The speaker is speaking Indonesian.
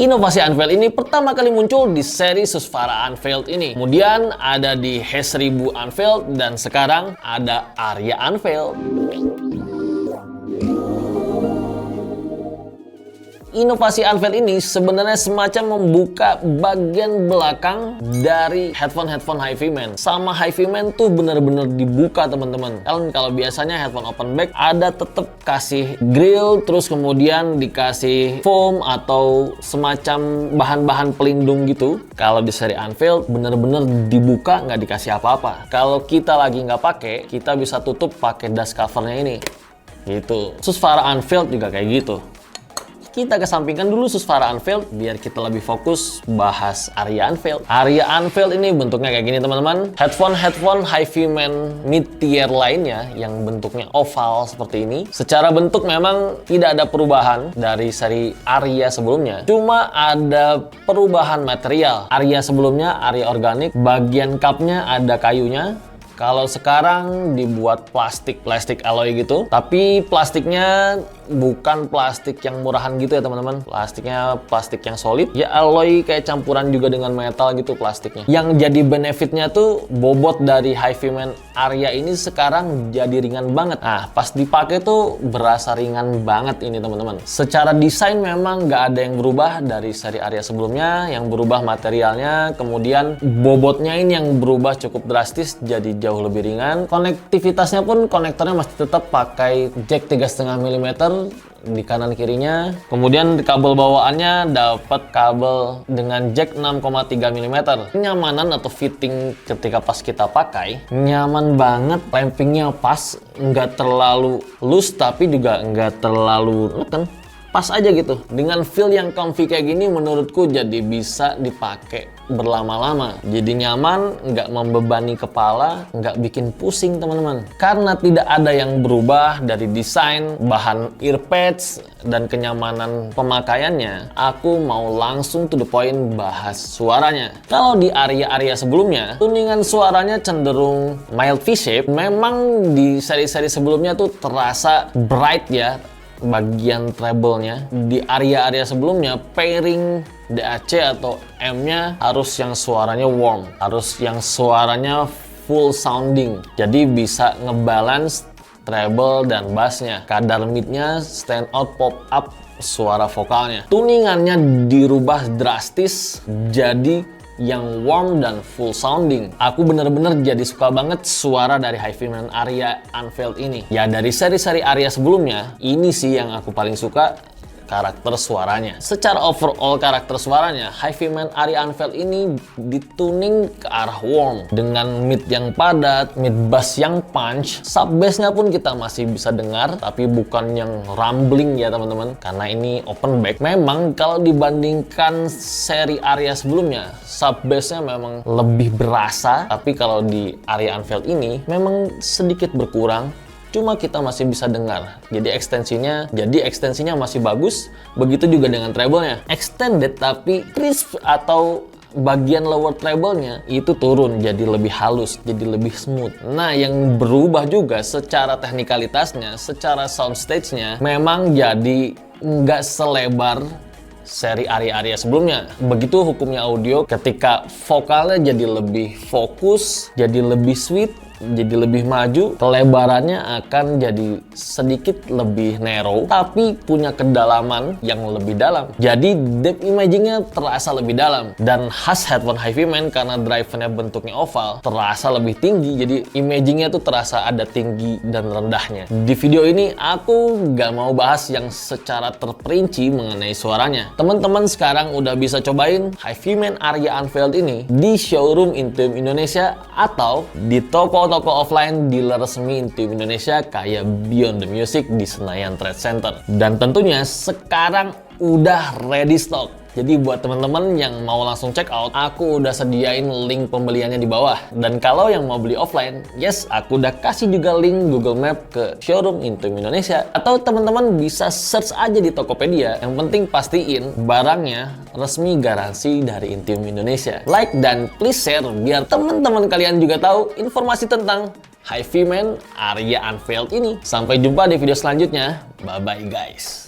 Inovasi Unveiled ini pertama kali muncul di seri Susvara Unveiled ini. Kemudian ada di H1000 Unveiled dan sekarang ada Aria Unveiled. Inovasi Unveiled ini sebenarnya semacam membuka bagian belakang dari headphone HiFi Man. Sama HiFi Man tuh bener-bener dibuka teman-teman. Kalau biasanya headphone open back ada tetap kasih grill, terus kemudian dikasih foam atau semacam bahan-bahan pelindung gitu. Kalau di seri Unveiled bener-bener dibuka, nggak dikasih apa-apa. Kalau kita lagi nggak pakai, kita bisa tutup pakai dust covernya ini. Gitu. Susvara Unveiled juga kayak gitu. Kita kesampingkan dulu Susvara Unveiled biar kita lebih fokus bahas Aria Unveiled. Aria Unveiled ini bentuknya kayak gini teman-teman. Headphone HiFi Man mid-tier lainnya yang bentuknya oval seperti ini. Secara bentuk memang tidak ada perubahan dari seri Aria sebelumnya. Cuma ada perubahan material. Aria sebelumnya Aria organik, bagian cupnya ada kayunya. Kalau sekarang dibuat plastik alloy gitu, tapi plastiknya bukan plastik yang murahan gitu ya teman-teman. Plastiknya plastik yang solid, ya alloy kayak campuran juga dengan metal gitu plastiknya. Yang jadi benefitnya tuh bobot dari HiFi Man Aria ini sekarang jadi ringan banget. Nah, pas dipakai tuh berasa ringan banget ini teman-teman. Secara desain memang nggak ada yang berubah dari seri Aria sebelumnya, yang berubah materialnya, kemudian bobotnya ini yang berubah cukup drastis jadi jauh lebih ringan. Konektivitasnya pun konektornya masih tetap pakai jack 3,5 mm di kanan kirinya. Kemudian di kabel bawaannya dapat kabel dengan jack 6,3 mm. Kenyamanan atau fitting ketika pas kita pakai nyaman banget, clampingnya pas, nggak terlalu loose tapi juga nggak terlalu neken. Pas aja gitu. Dengan feel yang comfy kayak gini menurutku jadi bisa dipakai berlama-lama. Jadi nyaman, nggak membebani kepala, nggak bikin pusing teman-teman. Karena tidak ada yang berubah dari desain, bahan earpads, dan kenyamanan pemakaiannya, aku mau langsung to the point bahas suaranya. Kalau di Aria sebelumnya, tuningan suaranya cenderung mild V-shape. Memang di seri-seri sebelumnya tuh terasa bright ya, bagian treble-nya. Di Aria sebelumnya pairing DAC atau M-nya harus yang suaranya warm, harus yang suaranya full sounding, jadi bisa ngebalance treble dan bassnya. Kadar mid-nya stand out, pop up suara vokalnya. Tuningannya dirubah drastis jadi yang warm dan full sounding. Aku bener-bener jadi suka banget suara dari HiFi Man Aria Unveiled ini. Ya dari seri-seri Aria sebelumnya, ini sih yang aku paling suka, karakter suaranya. Secara overall karakter suaranya, HiFi Man Aria Unveiled ini dituning ke arah warm dengan mid yang padat, mid bass yang punch, sub bassnya pun kita masih bisa dengar, tapi bukan yang rumbling ya teman-teman, karena ini open back. Memang kalau dibandingkan seri Aria sebelumnya, sub bassnya memang lebih berasa, tapi kalau di Aria Unveiled ini memang sedikit berkurang. Cuma kita masih bisa dengar. Jadi ekstensinya masih bagus. Begitu juga dengan treble-nya. Extended tapi crisp atau bagian lower treble-nya itu turun jadi lebih halus, jadi lebih smooth. Nah, yang berubah juga secara teknikalitasnya, secara soundstage-nya memang jadi nggak selebar seri Aria sebelumnya. Begitu hukumnya audio, ketika vokalnya jadi lebih fokus, jadi lebih sweet, jadi lebih maju, kelebarannya akan jadi sedikit lebih narrow, tapi punya kedalaman yang lebih dalam. Jadi depth imagingnya terasa lebih dalam. Dan khas headphone HiFi Man karena drive-nya bentuknya oval, terasa lebih tinggi. Jadi imagingnya tuh terasa ada tinggi dan rendahnya. Di video ini aku nggak mau bahas yang secara terperinci mengenai suaranya. Teman-teman sekarang udah bisa cobain HiFi Man Aria Unveiled ini di showroom Intuim Indonesia atau di toko offline dealer resmi Intuim Indonesia kayak Beyond the Music di Senayan Trade Center. Dan tentunya sekarang udah ready stock. Jadi buat teman-teman yang mau langsung check out, aku udah sediain link pembeliannya di bawah. Dan kalau yang mau beli offline, yes, aku udah kasih juga link Google Map ke showroom Intuim Indonesia. Atau teman-teman bisa search aja di Tokopedia. Yang penting pastiin barangnya resmi garansi dari Intuim Indonesia. Like dan please share biar teman-teman kalian juga tahu informasi tentang HiFi Man Aria Unveiled ini. Sampai jumpa di video selanjutnya. Bye-bye guys.